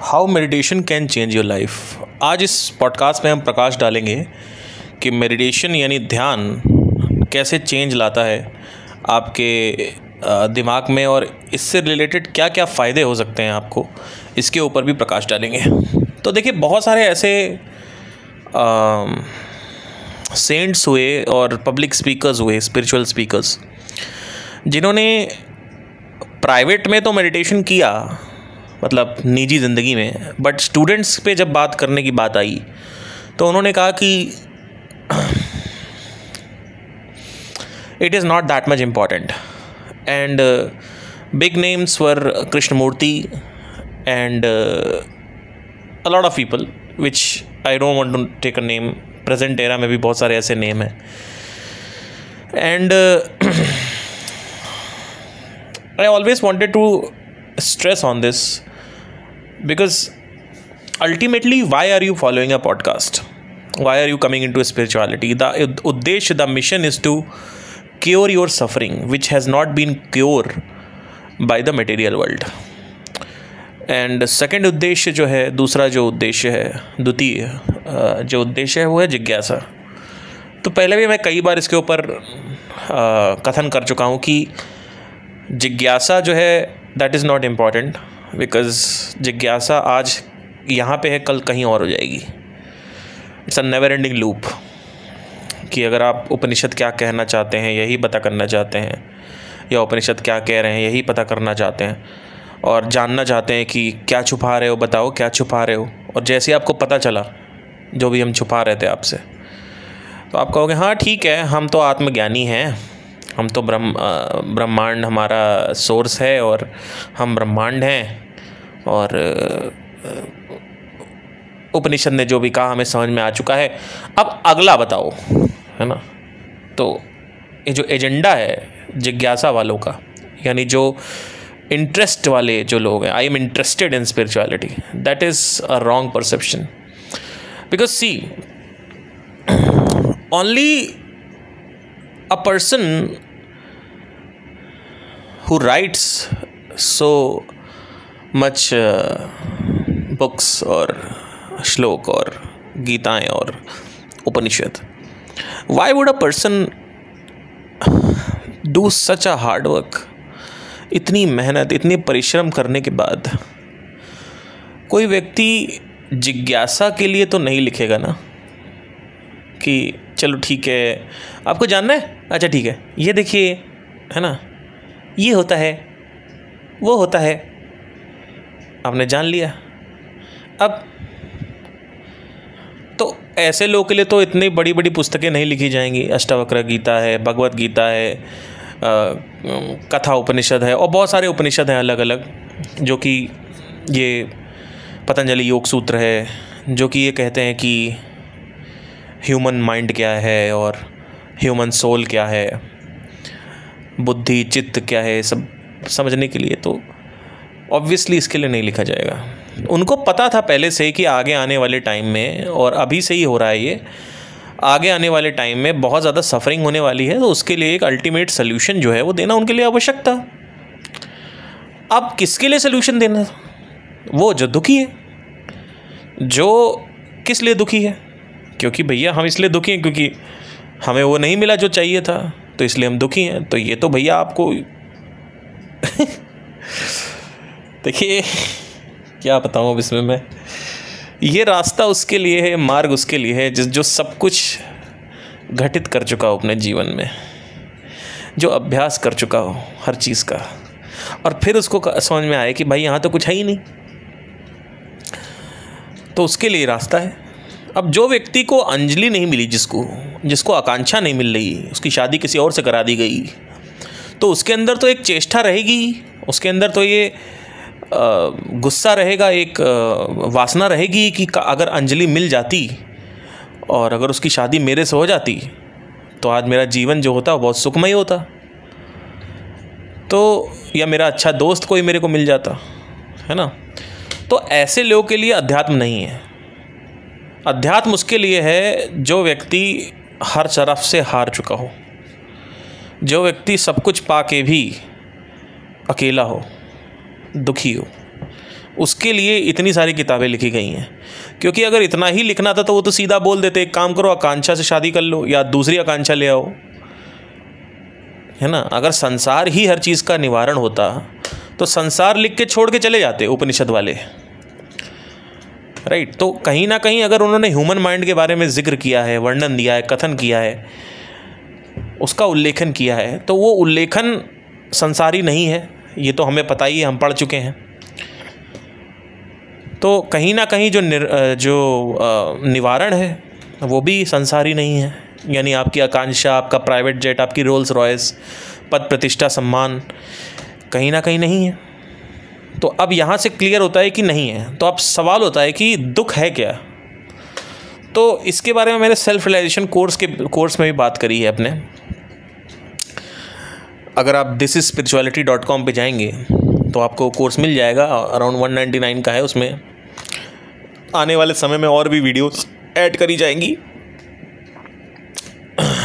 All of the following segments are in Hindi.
How meditation can change your life. आज इस पॉडकास्ट में हम प्रकाश डालेंगे कि मेडिटेशन यानी ध्यान कैसे चेंज लाता है आपके दिमाग में, और इससे रिलेटेड क्या क्या फ़ायदे हो सकते हैं आपको, इसके ऊपर भी प्रकाश डालेंगे। तो देखिए, बहुत सारे ऐसे सेंट्स हुए और पब्लिक स्पीकर्स हुए, स्पिरिचुअल स्पीकर्स, जिन्होंने प्राइवेट में तो मेडिटेशन किया, मतलब निजी ज़िंदगी में, बट स्टूडेंट्स पे जब बात करने की बात आई तो उन्होंने कहा कि it is not that much important. And big names were Krishnamurti and a lot of people which I don't want to take a name. Present era में भी बहुत सारे ऐसे नेम हैं। And I always wanted to stress on this because ultimately, why are you following a podcast? Why are you coming into spirituality? The mission is to cure your suffering, which has not been cured by the material world. And second उद्देश्य जो है, दूसरा जो उद्देश्य है, द्वितीय जो उद्देश्य है, वो है जिज्ञासा। तो पहले भी मैं कई बार इसके ऊपर कथन कर चुका हूँ कि जिज्ञासा जो है that is not important, because जिज्ञासा आज यहाँ पे है, कल कहीं और हो जाएगी। It's a never ending loop कि अगर आप उपनिषद क्या कहना चाहते हैं यही पता करना चाहते हैं, या उपनिषद क्या कह रहे हैं यही पता करना चाहते हैं, और जानना चाहते हैं कि क्या छुपा रहे हो, बताओ क्या छुपा रहे हो। और जैसे ही आपको पता चला जो भी हम छुपा रहे थे आपसे, तो आप कहोगे हाँ ठीक है, हम तो आत्मज्ञानी हैं, हम तो ब्रह्मांड हमारा सोर्स है और हम ब्रह्मांड हैं, और उपनिषद ने जो भी कहा हमें समझ में आ चुका है, अब अगला बताओ, है ना। तो ये जो एजेंडा है जिज्ञासा वालों का, यानी जो इंटरेस्ट वाले जो लोग हैं, I am interested in spirituality, that is a wrong perception. Because see, only a person who writes so much books और श्लोक और गीताएं और उपनिषद, why would a person do such a hard work? इतनी मेहनत, इतनी परिश्रम करने के बाद कोई व्यक्ति जिज्ञासा के लिए तो नहीं लिखेगा ना कि चलो ठीक है, आपको जानना है, अच्छा ठीक है, ये देखिए, है ना, ये होता है, वो होता है, आपने जान लिया। अब तो ऐसे लोगों के लिए तो इतनी बड़ी बड़ी पुस्तकें नहीं लिखी जाएंगी। अष्टावक्र गीता है, भगवत गीता है, कथा उपनिषद है, और बहुत सारे उपनिषद हैं अलग अलग, जो कि ये पतंजलि योग सूत्र है, जो कि ये कहते हैं कि ह्यूमन माइंड क्या है और ह्यूमन सोल क्या है, बुद्धि चित्त क्या है, सब समझने के लिए। तो ऑब्वियसली इसके लिए नहीं लिखा जाएगा। उनको पता था पहले से कि आगे आने वाले टाइम में, और अभी से ही हो रहा है ये, आगे आने वाले टाइम में बहुत ज़्यादा सफरिंग होने वाली है, तो उसके लिए एक अल्टीमेट सोल्यूशन जो है वो देना उनके लिए आवश्यक था। अब किसके लिए सोल्यूशन देना? वो जो दुखी है। जो किस लिए दुखी है? क्योंकि भैया हम इसलिए दुखी हैं क्योंकि हमें वो नहीं मिला जो चाहिए था, तो इसलिए हम दुखी हैं। तो ये तो भैया आपको देखिए क्या बताऊँ अब इसमें मैं, ये रास्ता उसके लिए है, मार्ग उसके लिए है जो सब कुछ घटित कर चुका हो अपने जीवन में, जो अभ्यास कर चुका हो हर चीज़ का, और फिर उसको समझ में आए कि भाई यहाँ तो कुछ है ही नहीं, तो उसके लिए रास्ता है। अब जो व्यक्ति को अंजलि नहीं मिली, जिसको आकांक्षा नहीं मिल रही, उसकी शादी किसी और से करा दी गई, तो उसके अंदर तो एक चेष्टा रहेगी, उसके अंदर तो ये गुस्सा रहेगा, एक वासना रहेगी कि अगर अंजलि मिल जाती और अगर उसकी शादी मेरे से हो जाती तो आज मेरा जीवन जो होता वो बहुत सुखमय होता, तो या मेरा अच्छा दोस्त कोई मेरे को मिल जाता, है ना। तो ऐसे लोगों के लिए अध्यात्म नहीं है। अध्यात्म उसके लिए है जो व्यक्ति हर तरफ से हार चुका हो, जो व्यक्ति सब कुछ पा के भी अकेला हो, दुखी हो, उसके लिए इतनी सारी किताबें लिखी गई हैं, क्योंकि अगर इतना ही लिखना था तो वो तो सीधा बोल देते, एक काम करो आकांक्षा से शादी कर लो या दूसरी आकांक्षा ले आओ, है ना। अगर संसार ही हर चीज़ का निवारण होता तो संसार लिख के छोड़ के चले जाते उपनिषद वाले, राइट। तो कहीं ना कहीं अगर उन्होंने ह्यूमन माइंड के बारे में जिक्र किया है, वर्णन दिया है, कथन किया है, उसका उल्लेखन किया है, तो वो उल्लेखन संसारी नहीं है, ये तो हमें पता ही है, हम पढ़ चुके हैं। तो कहीं ना कहीं जो निवारण है वो भी संसारी नहीं है, यानी आपकी आकांक्षा, आपका प्राइवेट जेट, आपकी रोल्स रॉयस, पद प्रतिष्ठा सम्मान कहीं ना कहीं नहीं है। तो अब यहाँ से क्लियर होता है कि नहीं है। तो अब सवाल होता है कि दुख है क्या। तो इसके बारे में मैंने सेल्फ रियलाइजेशन कोर्स में भी बात करी है अपने। अगर आप thisisspirituality.com पे जाएंगे तो आपको कोर्स मिल जाएगा, अराउंड 199 का है। उसमें आने वाले समय में और भी वीडियोस ऐड करी जाएंगी,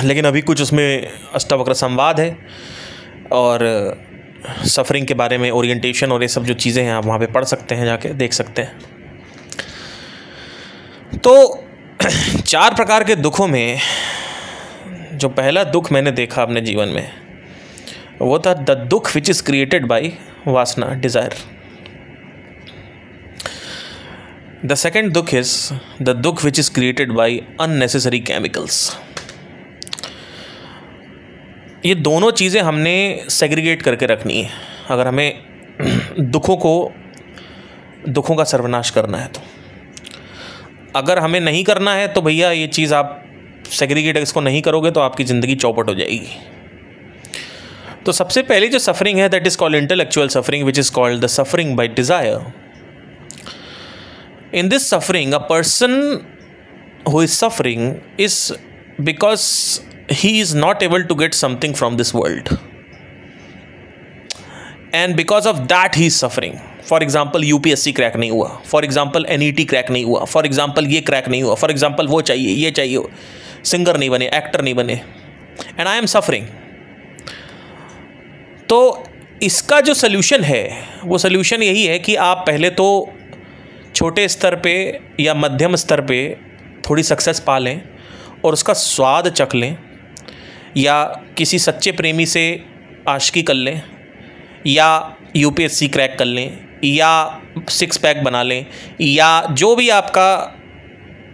लेकिन अभी कुछ उसमें अष्टावक्र संवाद है और सफरिंग के बारे में ओरिएंटेशन और ये सब जो चीज़ें हैं आप वहाँ पे पढ़ सकते हैं, जाके देख सकते हैं। तो 4 प्रकार के दुखों में जो पहला दुख मैंने देखा अपने जीवन में वो था द दुख विच इज़ क्रिएटेड बाय वासना, डिज़ायर। द सेकेंड दुख इज़ द दुख which is created by unnecessary chemicals. ये दोनों चीज़ें हमने सेग्रीगेट करके रखनी है अगर हमें दुखों का सर्वनाश करना है। तो अगर हमें नहीं करना है तो भैया ये चीज़ आप सेग्रीगेट इसको नहीं करोगे तो आपकी ज़िंदगी चौपट हो जाएगी। तो सबसे पहले जो सफरिंग है that is called intellectual suffering, which is called the suffering by desire. In this suffering a person who is suffering is because he is not able to get something from this world, and because of that he is suffering. For example, UPSC crack नहीं हुआ, for example NET क्रैक नहीं हुआ, for example ये क्रैक नहीं हुआ, for example वो चाहिए, ये चाहिए, सिंगर नहीं बने, एक्टर नहीं बने, and I am suffering। तो इसका जो सल्यूशन है वो सल्यूशन यही है कि आप पहले तो छोटे स्तर पे या मध्यम स्तर पे थोड़ी सक्सेस पा लें और उसका स्वाद चख लें, या किसी सच्चे प्रेमी से आशिकी कर लें, या UPSC क्रैक कर लें, या 6 पैक बना लें, या जो भी आपका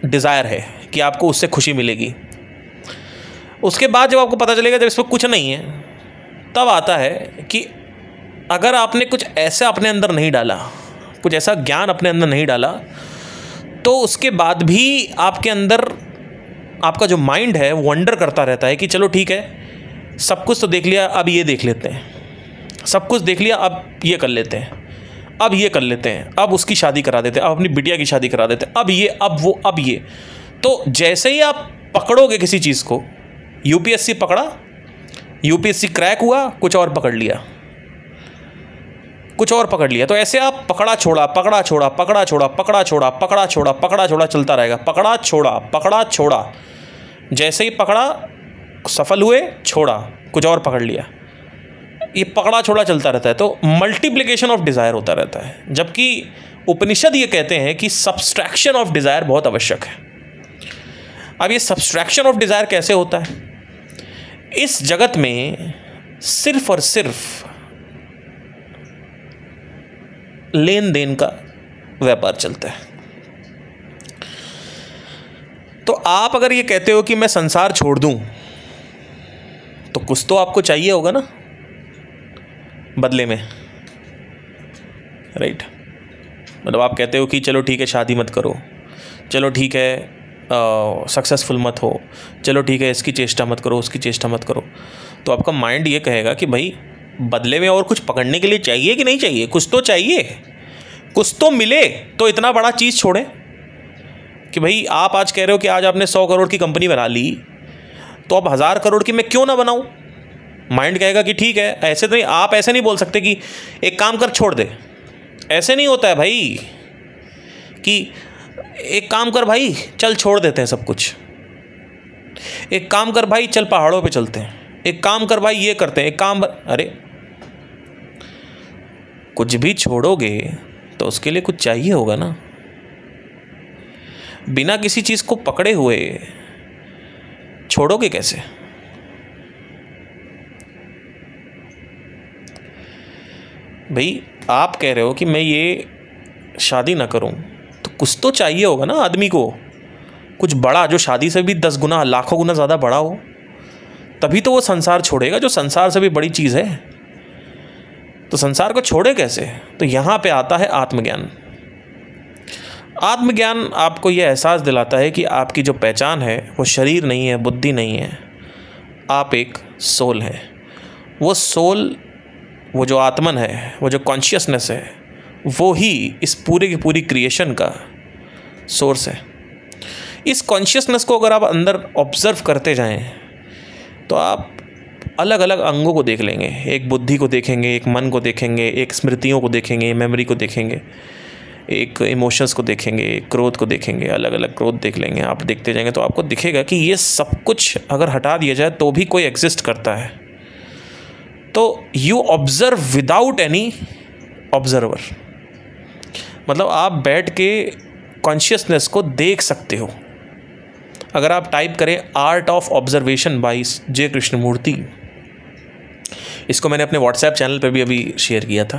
डिज़ायर है कि आपको उससे खुशी मिलेगी। उसके बाद जब आपको पता चलेगा जब इसमें कुछ नहीं है, तब आता है कि अगर आपने कुछ ऐसा अपने अंदर नहीं डाला, कुछ ऐसा ज्ञान अपने अंदर नहीं डाला, तो उसके बाद भी आपके अंदर आपका जो माइंड है वो वंडर करता रहता है कि चलो ठीक है, सब कुछ तो देख लिया, अब ये देख लेते हैं, सब कुछ देख लिया, अब ये कर लेते हैं, अब ये कर लेते हैं, अब उसकी शादी करा देते हैं, अब अपनी बिटिया की शादी करा देते हैं, अब ये, अब वो, अब ये। तो जैसे ही आप पकड़ोगे किसी चीज़ को, UPSC पकड़ा, UPSC क्रैक हुआ, कुछ और पकड़ लिया, कुछ और पकड़ लिया। तो ऐसे आप पकड़ा छोड़ा, पकड़ा छोड़ा, पकड़ा छोड़ा, पकड़ा छोड़ा, पकड़ा छोड़ा, पकड़ा छोड़ा चलता रहेगा, पकड़ा छोड़ा, पकड़ा छोड़ा। जैसे ही पकड़ा, सफल हुए, छोड़ा, कुछ और पकड़ लिया, ये पकड़ा छोड़ा चलता रहता है। तो मल्टीप्लिकेशन ऑफ डिज़ायर होता रहता है, जबकि उपनिषद ये कहते हैं कि सब्सट्रैक्शन ऑफ डिज़ायर बहुत आवश्यक है। अब ये सब्सट्रैक्शन ऑफ डिज़ायर कैसे होता है? इस जगत में सिर्फ और सिर्फ लेन देन का व्यापार चलता है। तो आप अगर ये कहते हो कि मैं संसार छोड़ दूं, तो कुछ तो आपको चाहिए होगा ना बदले में, राइट? मतलब आप कहते हो कि चलो ठीक है शादी मत करो, चलो ठीक है सक्सेसफुल मत हो, चलो ठीक है इसकी चेष्टा मत करो, उसकी चेष्टा मत करो। तो आपका माइंड ये कहेगा कि भाई बदले में और कुछ पकड़ने के लिए चाहिए कि नहीं चाहिए, कुछ तो चाहिए, कुछ तो मिले तो इतना बड़ा चीज़ छोड़ें। कि भाई आप आज कह रहे हो कि आज आपने 100 करोड़ की कंपनी बना ली, तो अब 1000 करोड़ की मैं क्यों ना बनाऊं? माइंड कहेगा कि ठीक है, ऐसे तो नहीं, आप ऐसे नहीं बोल सकते कि एक काम कर छोड़ दे, ऐसे नहीं होता है भाई कि एक काम कर भाई चल छोड़ देते हैं सब कुछ, एक काम कर भाई चल पहाड़ों पे चलते हैं, एक काम कर भाई ये करते हैं, एक काम, अरे कुछ भी छोड़ोगे तो उसके लिए कुछ चाहिए होगा ना। बिना किसी चीज़ को पकड़े हुए छोड़ोगे कैसे? भाई आप कह रहे हो कि मैं ये शादी ना करूं, तो कुछ तो चाहिए होगा ना आदमी को, कुछ बड़ा, जो शादी से भी 10 गुना लाखों गुना ज़्यादा बड़ा हो, तभी तो वो संसार छोड़ेगा, जो संसार से भी बड़ी चीज़ है। तो संसार को छोड़े कैसे? तो यहाँ पे आता है आत्मज्ञान। आत्मज्ञान आपको यह एहसास दिलाता है कि आपकी जो पहचान है वो शरीर नहीं है, बुद्धि नहीं है, आप एक सोल है। वो सोल, वो जो आत्मन है, वो जो कॉन्शियसनेस है, वो ही इस पूरे की पूरी क्रिएशन का सोर्स है। इस कॉन्शियसनेस को अगर आप अंदर ऑब्जर्व करते जाएं तो आप अलग अलग अंगों को देख लेंगे। एक बुद्धि को देखेंगे, एक मन को देखेंगे, एक स्मृतियों को देखेंगे, मेमोरी को देखेंगे, एक इमोशंस को देखेंगे, एक क्रोध को देखेंगे, अलग अलग क्रोध देख लेंगे। आप देखते जाएंगे तो आपको दिखेगा कि ये सब कुछ अगर हटा दिया जाए तो भी कोई एग्जिस्ट करता है। तो you observe without any observer, मतलब आप बैठ के कॉन्शियसनेस को देख सकते हो। अगर आप टाइप करें art of observation by J Krishnamurthy, इसको मैंने अपने व्हाट्सएप चैनल पे भी अभी शेयर किया था,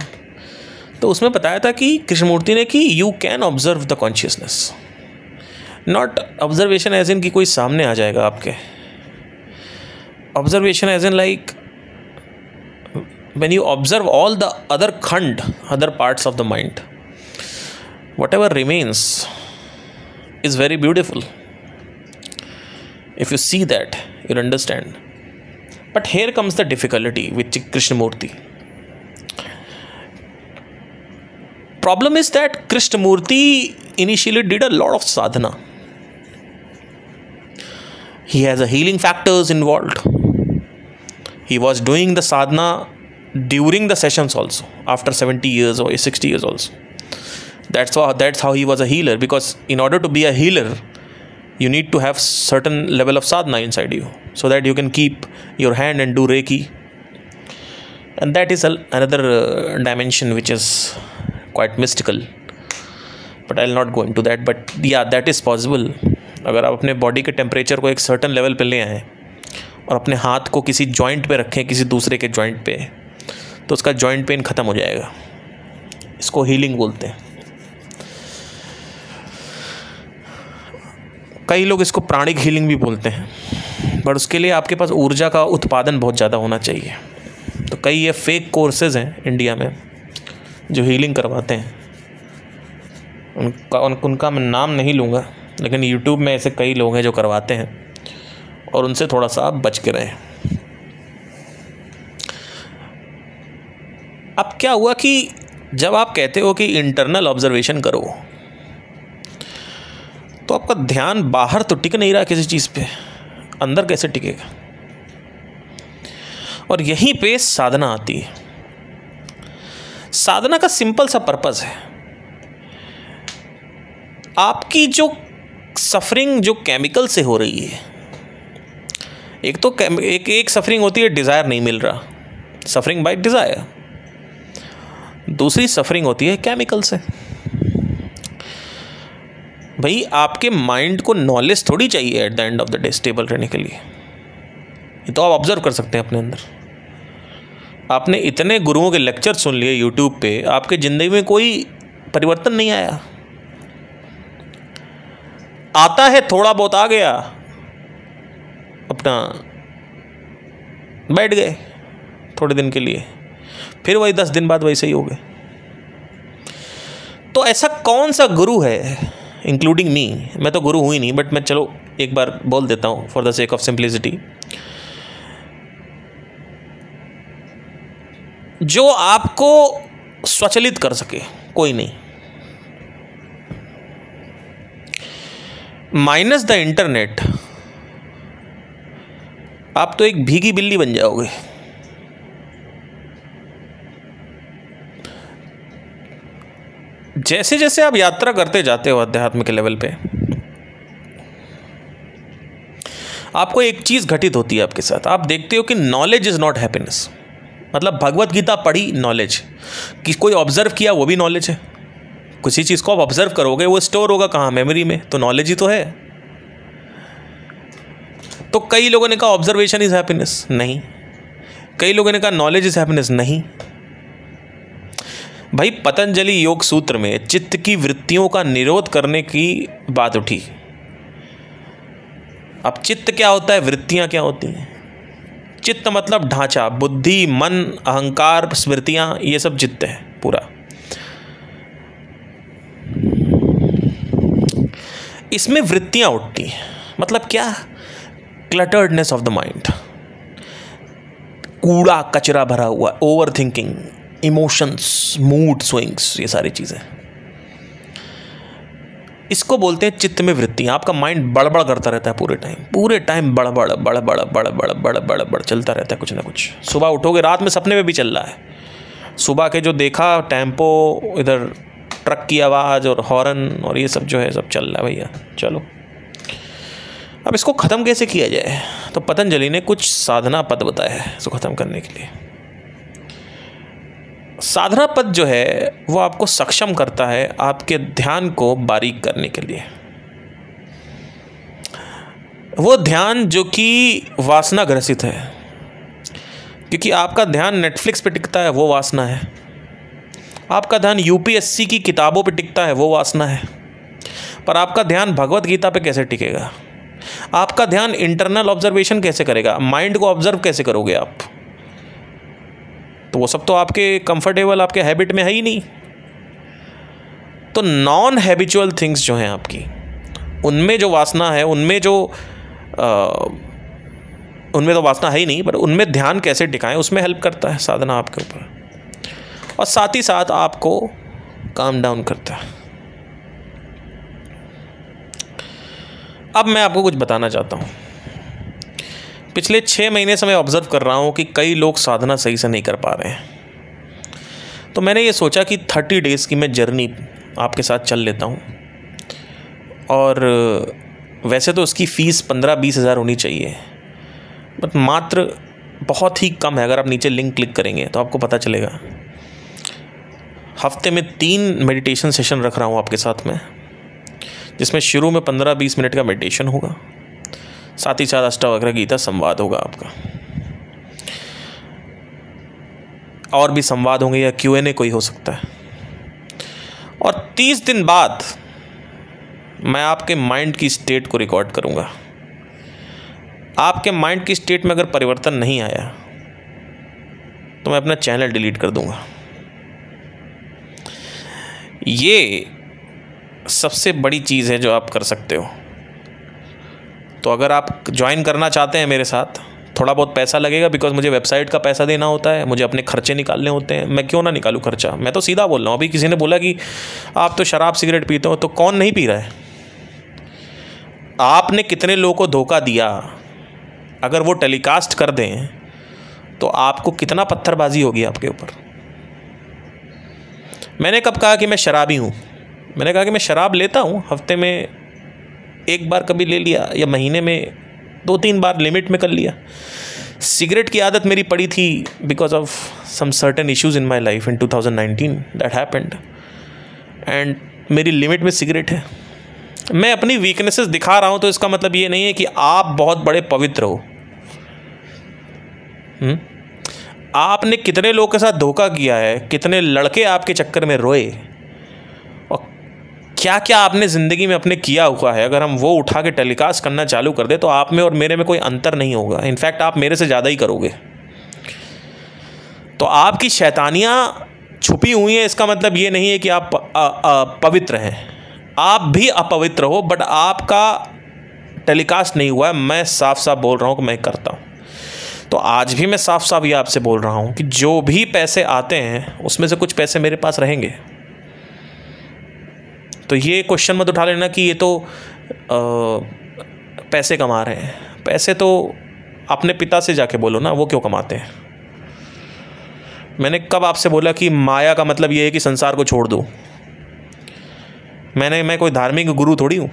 तो उसमें बताया था कि कृष्णमूर्ति ने कि you can observe the consciousness, not observation as in कि कोई सामने आ जाएगा आपके। Observation as in like when you observe all the other khand, other parts of the mind, whatever remains is very beautiful. If you see that, you'll understand. But here comes the difficulty with Krishnamurti. Problem is that Krishnamurti initially did a lot of sadhana. He has a healing factors involved. He was doing the sadhana during the sessions also, after 70 years or 60 years also. That's how he was a healer, because in order to be a healer you need to have certain level of sadhana inside you, so that you can keep your hand and do reiki, and that is another dimension which is quite mystical, but I'll not go into that. But yeah, that is possible. अगर आप अपने बॉडी के टेम्परेचर को एक सर्टन लेवल पे ले आएँ और अपने हाथ को किसी जॉइंट पे रखें, किसी दूसरे के जॉइंट पे, तो उसका जॉइंट पेन ख़त्म हो जाएगा। इसको हीलिंग बोलते हैं। कई लोग इसको प्राणिक हीलिंग भी बोलते हैं, बट उसके लिए आपके पास ऊर्जा का उत्पादन बहुत ज़्यादा होना चाहिए। तो कई ये फेक कोर्सेज़ हैं इंडिया में जो हीलिंग करवाते हैं, उनका मैं नाम नहीं लूँगा, लेकिन यूट्यूब में ऐसे कई लोग हैं जो करवाते हैं, और उनसे थोड़ा सा आप बच के रहें। अब क्या हुआ कि जब आप कहते हो कि इंटरनल ऑब्जर्वेशन करो, तो आपका ध्यान बाहर तो टिक नहीं रहा किसी चीज़ पे, अंदर कैसे टिकेगा? और यहीं पे साधना आती है। साधना का सिंपल सा पर्पस है, आपकी जो सफरिंग जो केमिकल से हो रही है, एक तो एक सफरिंग होती है डिज़ायर नहीं मिल रहा, सफरिंग बाय डिज़ायर। दूसरी सफरिंग होती है केमिकल से। भाई आपके माइंड को नॉलेज थोड़ी चाहिए at the end of the day stable रहने के लिए, ये तो आप ऑब्जर्व कर सकते हैं अपने अंदर। आपने इतने गुरुओं के लेक्चर सुन लिए यूट्यूब पे, आपके ज़िंदगी में कोई परिवर्तन नहीं आया। आता है थोड़ा बहुत आ गया, अपना बैठ गए थोड़े दिन के लिए, फिर वही 10 दिन बाद वैसे ही हो गए। तो ऐसा कौन सा गुरु है, इंक्लूडिंग मी, मैं तो गुरु हूँ ही नहीं, बट मैं चलो एक बार बोल देता हूँ for the sake of simplicity, जो आपको स्वचालित कर सके? कोई नहीं। माइनस द इंटरनेट आप तो एक भीगी बिल्ली बन जाओगे। जैसे जैसे आप यात्रा करते जाते हो अध्यात्म के लेवल पे, आपको एक चीज़ घटित होती है आपके साथ। आप देखते हो कि नॉलेज इज़ नॉट हैप्पीनेस। मतलब भगवत गीता पढ़ी, नॉलेज, कि कोई ऑब्जर्व किया, वो भी नॉलेज है। किसी चीज़ को आप ऑब्जर्व करोगे, वो स्टोर होगा कहाँ? मेमोरी में। तो नॉलेज ही तो है। तो कई लोगों ने कहा ऑब्जर्वेशन इज हैप्पीनेस, नहीं। कई लोगों ने कहा नॉलेज इज हैप्पीनेस, नहीं। भाई पतंजलि योग सूत्र में चित्त की वृत्तियों का निरोध करने की बात उठी। अब चित्त क्या होता है, वृत्तियां क्या होती हैं? चित्त मतलब ढांचा, बुद्धि, मन, अहंकार, स्मृतियां, ये सब चित्त है पूरा। इसमें वृत्तियां उठती हैं, मतलब क्या? क्लटर्डनेस ऑफ द माइंड, कूड़ा कचरा भरा हुआ, over thinking, emotions, mood swings, ये सारी चीज़ें, इसको बोलते हैं चित्त में वृत्तियाँ। आपका माइंड बड़बड़ करता रहता है पूरे टाइम बड़बड़ बड़बड़ बड़बड़ बड़बड़ बड़ चलता रहता है कुछ ना कुछ। सुबह उठोगे, रात में सपने में भी चल रहा है। सुबह के जो देखा टेम्पो, इधर ट्रक की आवाज़ और हॉर्न और ये सब जो है सब चल रहा है भैया। चलो अब इसको ख़त्म कैसे किया जाए? तो पतंजलि ने कुछ साधना पद बताया है इसको ख़त्म करने के लिए। साधना पद जो है वो आपको सक्षम करता है आपके ध्यान को बारीक करने के लिए। वो ध्यान जो कि वासना ग्रसित है, क्योंकि आपका ध्यान नेटफ्लिक्स पे टिकता है, वो वासना है। आपका ध्यान यूपीएससी की किताबों पे टिकता है, वो वासना है। पर आपका ध्यान भगवत गीता पे कैसे टिकेगा? आपका ध्यान इंटरनल ऑब्जर्वेशन कैसे करेगा? माइंड को ऑब्जर्व कैसे करोगे आप? तो वो सब तो आपके कंफर्टेबल, आपके हैबिट में है ही नहीं। तो नॉन हैबिचुअल थिंग्स जो हैं आपकी, उनमें जो वासना है, उनमें तो वासना है ही नहीं, पर उनमें ध्यान कैसे टिकाएं, उसमें हेल्प करता है साधना आपके ऊपर। और साथ ही साथ आपको काम डाउन करता है। अब मैं आपको कुछ बताना चाहता हूँ। पिछले 6 महीने से मैं ऑब्ज़र्व कर रहा हूँ कि कई लोग साधना सही से नहीं कर पा रहे हैं। तो मैंने ये सोचा कि 30 डेज़ की मैं जर्नी आपके साथ चल लेता हूँ। और वैसे तो उसकी फ़ीस 15-20 हज़ार होनी चाहिए, बट मात्र बहुत ही कम है। अगर आप नीचे लिंक क्लिक करेंगे तो आपको पता चलेगा। हफ्ते में 3 मेडिटेशन सेशन रख रहा हूँ आपके साथ में, जिसमें शुरू में 15-20 मिनट का मेडिटेशन होगा, साथ ही साथ अष्टावक्र गीता संवाद होगा आपका, और भी संवाद होंगे या Q&A कोई हो सकता है। और 30 दिन बाद मैं आपके माइंड की स्टेट को रिकॉर्ड करूंगा। आपके माइंड की स्टेट में अगर परिवर्तन नहीं आया तो मैं अपना चैनल डिलीट कर दूंगा। ये सबसे बड़ी चीज़ है जो आप कर सकते हो। तो अगर आप ज्वाइन करना चाहते हैं मेरे साथ, थोड़ा बहुत पैसा लगेगा, बिकॉज मुझे वेबसाइट का पैसा देना होता है, मुझे अपने खर्चे निकालने होते हैं। मैं क्यों ना निकालूं खर्चा? मैं तो सीधा बोल रहा हूँ। अभी किसी ने बोला कि आप तो शराब सिगरेट पीते हो, तो कौन नहीं पी रहा है? आपने कितने लोगों को धोखा दिया? अगर वो टेलीकास्ट कर दें तो आपको कितना पत्थरबाजी होगी आपके ऊपर। मैंने कब कहा कि मैं शराबी हूँ? मैंने कहा कि मैं शराब लेता हूँ, हफ्ते में 1 बार कभी ले लिया, या महीने में 2-3 बार लिमिट में कर लिया। सिगरेट की आदत मेरी पड़ी थी because of some certain issues in my life in 2019 that happened, and मेरी लिमिट में सिगरेट है। मैं अपनी वीकनेसेस दिखा रहा हूँ तो इसका मतलब ये नहीं है कि आप बहुत बड़े पवित्र हो। आपने कितने लोगों के साथ धोखा किया है, कितने लड़के आपके चक्कर में रोए, और क्या क्या आपने ज़िंदगी में अपने किया हुआ है। अगर हम वो उठा के टेलीकास्ट करना चालू कर दे तो आप में और मेरे में कोई अंतर नहीं होगा। इनफैक्ट आप मेरे से ज़्यादा ही करोगे। तो आपकी शैतानियाँ छुपी हुई हैं, इसका मतलब ये नहीं है कि आप पवित्र हैं। आप भी अपवित्र हो, बट आपका टेलीकास्ट नहीं हुआ है। मैं साफ साफ बोल रहा हूँ कि मैं करता हूँ। तो आज भी मैं साफ साफ ये आपसे बोल रहा हूँ कि जो भी पैसे आते हैं उसमें से कुछ पैसे मेरे पास रहेंगे। तो ये क्वेश्चन मत उठा लेना कि ये तो पैसे कमा रहे हैं। पैसे तो अपने पिता से जाके बोलो ना, वो क्यों कमाते हैं। मैंने कब आपसे बोला कि माया का मतलब ये है कि संसार को छोड़ दो? मैं कोई धार्मिक गुरु थोड़ी हूँ।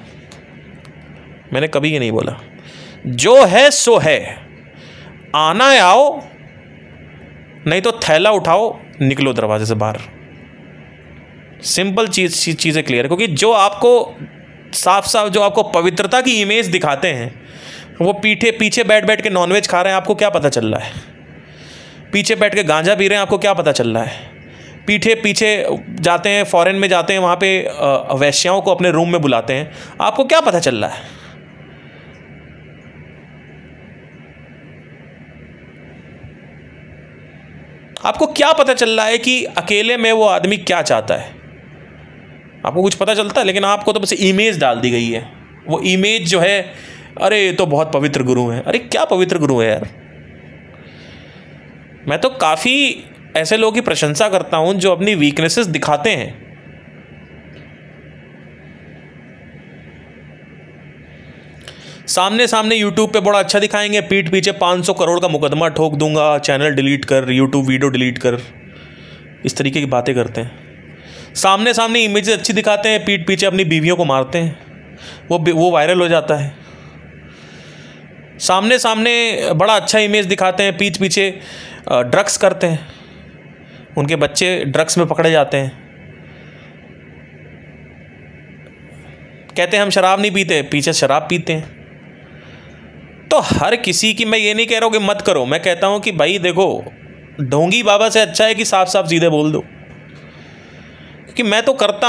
मैंने कभी ये नहीं बोला। जो है सो है, आना है आओ, नहीं तो थैला उठाओ, निकलो दरवाजे से बाहर। सिंपल चीज़ें क्लियर, क्योंकि जो आपको साफ साफ जो आपको पवित्रता की इमेज दिखाते हैं वो पीछे बैठ बैठ के नॉनवेज खा रहे हैं, आपको क्या पता चल रहा है? पीछे बैठ के गांजा पी रहे हैं, आपको क्या पता चल रहा है? पीछे जाते हैं, फॉरेन में जाते हैं, वहाँ पे वैश्याओं को अपने रूम में बुलाते हैं, आपको क्या पता चल रहा है? आपको क्या पता चल रहा है कि अकेले में वो आदमी क्या चाहता है? आपको कुछ पता चलता है? लेकिन आपको तो बस इमेज डाल दी गई है। वो इमेज जो है, अरे ये तो बहुत पवित्र गुरु हैं। अरे क्या पवित्र गुरु है यार? मैं तो काफ़ी ऐसे लोगों की प्रशंसा करता हूं जो अपनी वीकनेसेस दिखाते हैं। सामने सामने यूट्यूब पे बड़ा अच्छा दिखाएंगे, पीठ पीछे 500 करोड़ का मुकदमा ठोक दूंगा, चैनल डिलीट कर, यूट्यूब वीडियो डिलीट कर, इस तरीके की बातें करते हैं। सामने सामने इमेजेस अच्छी दिखाते हैं, पीठ पीछे अपनी बीवियों को मारते हैं, वो वायरल हो जाता है। सामने सामने बड़ा अच्छा इमेज दिखाते हैं, पीठ पीछे ड्रग्स करते हैं, उनके बच्चे ड्रग्स में पकड़े जाते हैं। कहते हैं हम शराब नहीं पीते, पीछे शराब पीते हैं। तो हर किसी की, मैं ये नहीं कह रहा हूँ कि मत करो, मैं कहता हूँ कि भाई देखो, ढोंगी बाबा से अच्छा है कि साफ साफ सीधे बोल दो कि मैं तो करता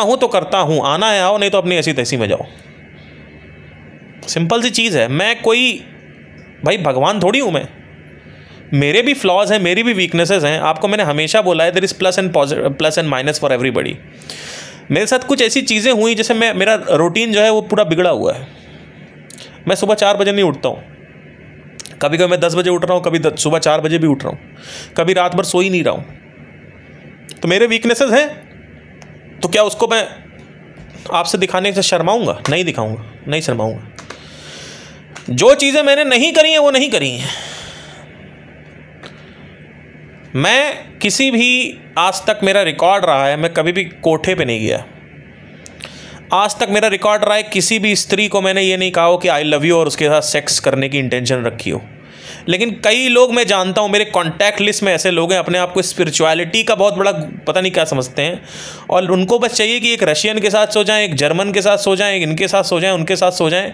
हूँ, आना है आओ, नहीं तो अपनी ऐसी तैसी में जाओ। सिंपल सी चीज़ है। मैं कोई भाई भगवान थोड़ी हूँ मैं, मेरे भी फ्लॉज हैं, मेरी भी वीकनेसेस हैं। आपको मैंने हमेशा बोला है, there is plus and minus for everybody. मेरे साथ कुछ ऐसी चीज़ें हुई जैसे मेरा रूटीन जो है वो पूरा बिगड़ा हुआ है। मैं सुबह 4 बजे नहीं उठता हूँ, कभी कभी मैं 10 बजे उठ रहा हूँ, कभी सुबह 4 बजे भी उठ रहा हूँ, कभी रात भर सो ही नहीं रहा हूँ। तो मेरे वीकनेसेस हैं, तो क्या उसको मैं आपसे दिखाने से शर्माऊँगा? नहीं दिखाऊँगा, नहीं शर्माऊँगा। जो चीज़ें मैंने नहीं करी हैं वो नहीं करी हैं। मैं किसी भी, आज तक मेरा रिकॉर्ड रहा है, मैं कभी भी कोठे पे नहीं गया। आज तक मेरा रिकॉर्ड रहा है, किसी भी स्त्री को मैंने ये नहीं कहा हो कि आई लव यू और उसके साथ सेक्स करने की इंटेंशन रखी हो। लेकिन कई लोग मैं जानता हूँ, मेरे कॉन्टैक्ट लिस्ट में ऐसे लोग हैं, अपने आप को स्पिरिचुअलिटी का बहुत बड़ा पता नहीं क्या समझते हैं, और उनको बस चाहिए कि एक रशियन के साथ सो जाएं, एक जर्मन के साथ सो जाएं, एक इनके साथ सो जाएं, उनके साथ सो जाएं,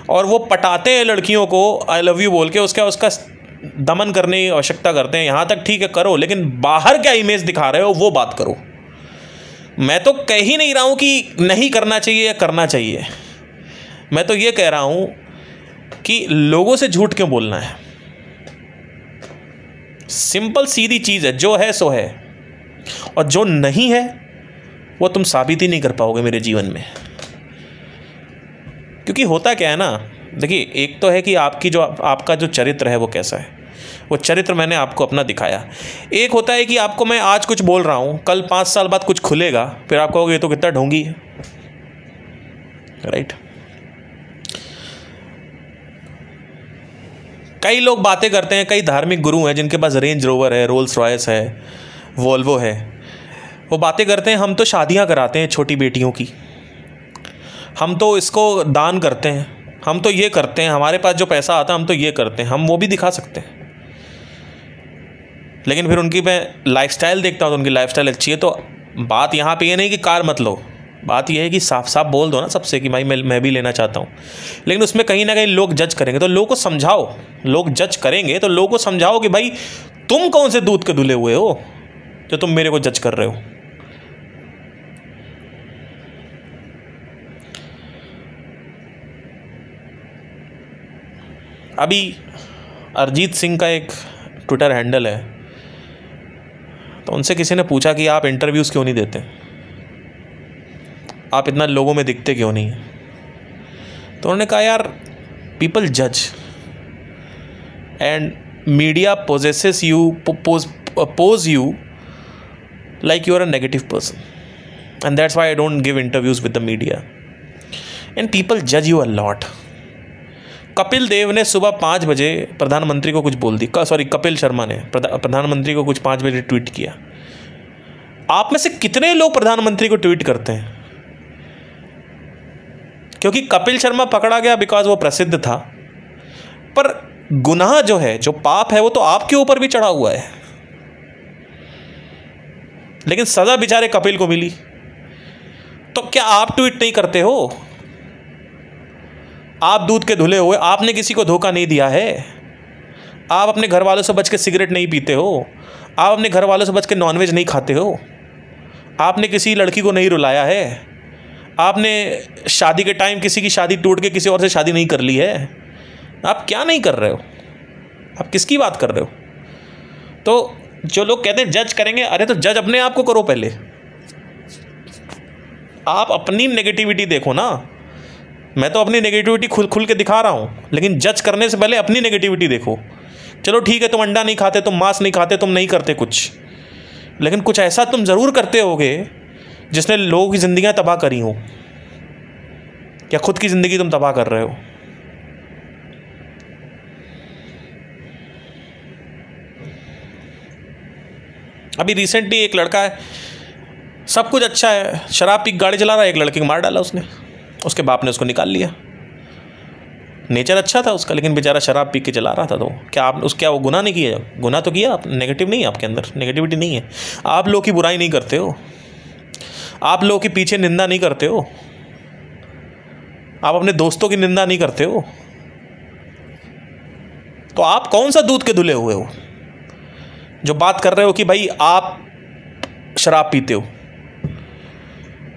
और वो पटाते हैं लड़कियों को आई लव यू बोल के, उसका दमन करने की आवश्यकता करते हैं। यहाँ तक ठीक है, करो, लेकिन बाहर क्या इमेज दिखा रहे हो वो बात करो। मैं तो कह ही नहीं रहा हूँ कि नहीं करना चाहिए या करना चाहिए, मैं तो ये कह रहा हूँ कि लोगों से झूठ क्यों बोलना है। सिंपल सीधी चीज़ है, जो है सो है, और जो नहीं है वो तुम साबित ही नहीं कर पाओगे मेरे जीवन में। क्योंकि होता क्या है ना, देखिए, एक तो है कि आपका जो चरित्र है वो कैसा है, वो चरित्र मैंने आपको अपना दिखाया। एक होता है कि आपको मैं आज कुछ बोल रहा हूँ, कल 5 साल बाद कुछ खुलेगा, फिर आप कहोगे ये तो कितना ढोंगी है, राइट। कई लोग बातें करते हैं, कई धार्मिक गुरु हैं जिनके पास रेंज रोवर है, रोल्स रॉयस है, वोल्वो है, वो बातें करते हैं हम तो शादियाँ कराते हैं छोटी बेटियों की, हम तो इसको दान करते हैं, हम तो ये करते हैं, हमारे पास जो पैसा आता है हम तो ये करते हैं। हम वो भी दिखा सकते हैं, लेकिन फिर उनकी मैं लाइफस्टाइल देखता हूँ तो उनकी लाइफस्टाइल अच्छी है। तो बात यहाँ पे ये नहीं कि कार मत लो, बात यह है कि साफ साफ बोल दो ना सबसे कि भाई मैं भी लेना चाहता हूँ। लेकिन उसमें कहीं ना कहीं लोग जज करेंगे, तो लोगों को समझाओ। लोग जज करेंगे तो लोगों को समझाओ कि भाई तुम कौन से दूध के धुले हुए हो जो तुम मेरे को जज कर रहे हो। अभी अरिजीत सिंह का एक ट्विटर हैंडल है, तो उनसे किसी ने पूछा कि आप इंटरव्यूज़ क्यों नहीं देते, आप इतना लोगों में दिखते क्यों नहीं। तो उन्होंने कहा यार, पीपल जज and media possesses you, pose you like you are a negative person, and that's why I don't give interviews with the media, and people जज you a lot. Kapil Dev ने सुबह 5 बजे प्रधानमंत्री को कुछ बोल दी, कपिल शर्मा ने प्रधानमंत्री को कुछ 5 बजे ट्वीट किया। आप में से कितने लोग प्रधानमंत्री को ट्वीट करते हैं? क्योंकि कपिल शर्मा पकड़ा गया बिकॉज वो प्रसिद्ध था, पर गुनाह जो है, जो पाप है, वो तो आपके ऊपर भी चढ़ा हुआ है। लेकिन सजा बेचारे कपिल को मिली, तो क्या आप ट्वीट नहीं करते हो? आप दूध के धुले हुए, आपने किसी को धोखा नहीं दिया है। आप अपने घर वालों से बच के सिगरेट नहीं पीते हो। आप अपने घर वालों से बच के नॉनवेज नहीं खाते हो। आपने किसी लड़की को नहीं रुलाया है। आपने शादी के टाइम किसी की शादी टूट के किसी और से शादी नहीं कर ली है। आप क्या नहीं कर रहे हो? आप किसकी बात कर रहे हो? तो जो लोग कहते हैं जज करेंगे, अरे तो जज अपने आप को करो पहले। आप अपनी नेगेटिविटी देखो ना। मैं तो अपनी नेगेटिविटी खुल के दिखा रहा हूँ, लेकिन जज करने से पहले अपनी नेगेटिविटी देखो। चलो ठीक है, तुम अंडा नहीं खाते, तुम मांस नहीं खाते, तुम नहीं करते कुछ, लेकिन कुछ ऐसा तुम ज़रूर करते होगे जिसने लोगों की ज़िंदगियाँ तबाह करी हो। क्या खुद की ज़िंदगी तुम तबाह कर रहे हो? अभी रिसेंटली एक लड़का है, सब कुछ अच्छा है, शराब पी गाड़ी चला रहा है, एक लड़के को मार डाला उसने। उसके बाप ने उसको निकाल लिया। नेचर अच्छा था उसका, लेकिन बेचारा शराब पी के चला रहा था। तो क्या वो गुनाह नहीं किया? गुनाह तो किया आप। नेगेटिव नहीं है आपके अंदर, नेगेटिविटी नहीं है। आप लोगों की बुराई नहीं करते हो, आप लोगों के पीछे निंदा नहीं करते हो, आप अपने दोस्तों की निंदा नहीं करते हो। तो आप कौन सा दूध के धुले हुए हो जो बात कर रहे हो कि भाई आप शराब पीते हो?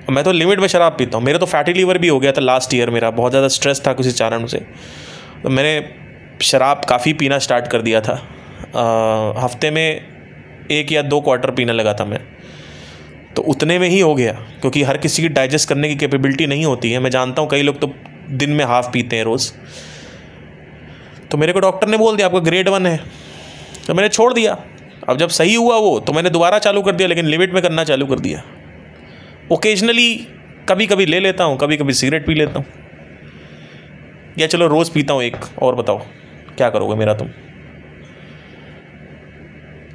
मैं तो लिमिट में शराब पीता हूँ। मेरे तो फैटी लीवर भी हो गया था लास्ट ईयर। मेरा बहुत ज़्यादा स्ट्रेस था किसी कारण से, तो मैंने शराब काफ़ी पीना स्टार्ट कर दिया था। हफ्ते में 1 या 2 क्वार्टर पीने लगा था मैं। तो उतने में ही हो गया, क्योंकि हर किसी की डाइजेस्ट करने की कैपेबिलिटी नहीं होती है। मैं जानता हूँ कई लोग तो दिन में हाफ पीते हैं रोज़। तो मेरे को डॉक्टर ने बोल दिया आपका ग्रेड 1 है, तो मैंने छोड़ दिया। अब जब सही हुआ वो, तो मैंने दोबारा चालू कर दिया, लेकिन लिमिट में करना चालू कर दिया। ओकेजनली कभी कभी ले लेता हूँ, कभी कभी सिगरेट पी लेता हूँ, या चलो रोज़ पीता हूँ एक। और बताओ क्या करोगे मेरा तुम?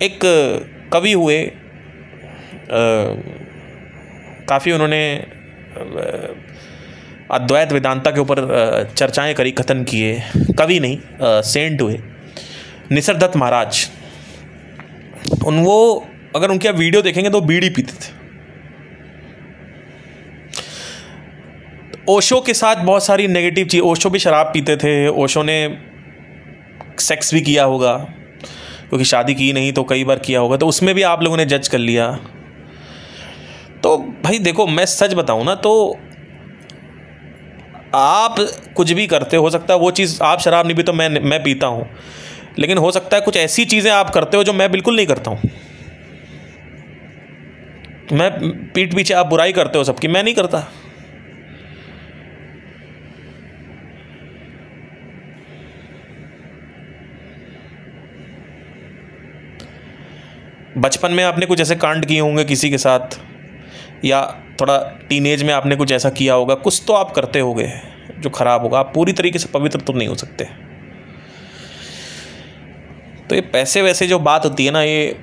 एक कवि हुए, काफ़ी उन्होंने अद्वैत वेदांता के ऊपर चर्चाएं करी, कथन किए। कवि नहीं, सेंट हुए, निसर्गदत्त महाराज। वो अगर उनकी आप वीडियो देखेंगे तो बीड़ी पीते थे। ओशो के साथ बहुत सारी नेगेटिव चीज़, ओशो भी शराब पीते थे। ओशो ने सेक्स भी किया होगा, क्योंकि शादी की नहीं तो कई बार किया होगा, तो उसमें भी आप लोगों ने जज कर लिया। तो भाई देखो, मैं सच बताऊं ना, तो आप कुछ भी करते हो सकता है वो चीज़, आप शराब नहीं पीते, मैं पीता हूँ, लेकिन हो सकता है कुछ ऐसी चीज़ें आप करते हो जो मैं बिल्कुल नहीं करता हूँ। मैं पीठ पीछे आप बुराई करते हो सबकी, मैं नहीं करता। बचपन में आपने कुछ ऐसे कांड किए होंगे किसी के साथ, या थोड़ा टीनेज में आपने कुछ ऐसा किया होगा, कुछ तो आप करते होगे जो खराब होगा। आप पूरी तरीके से पवित्र तो नहीं हो सकते। तो ये पैसे वैसे जो बात होती है ना, ये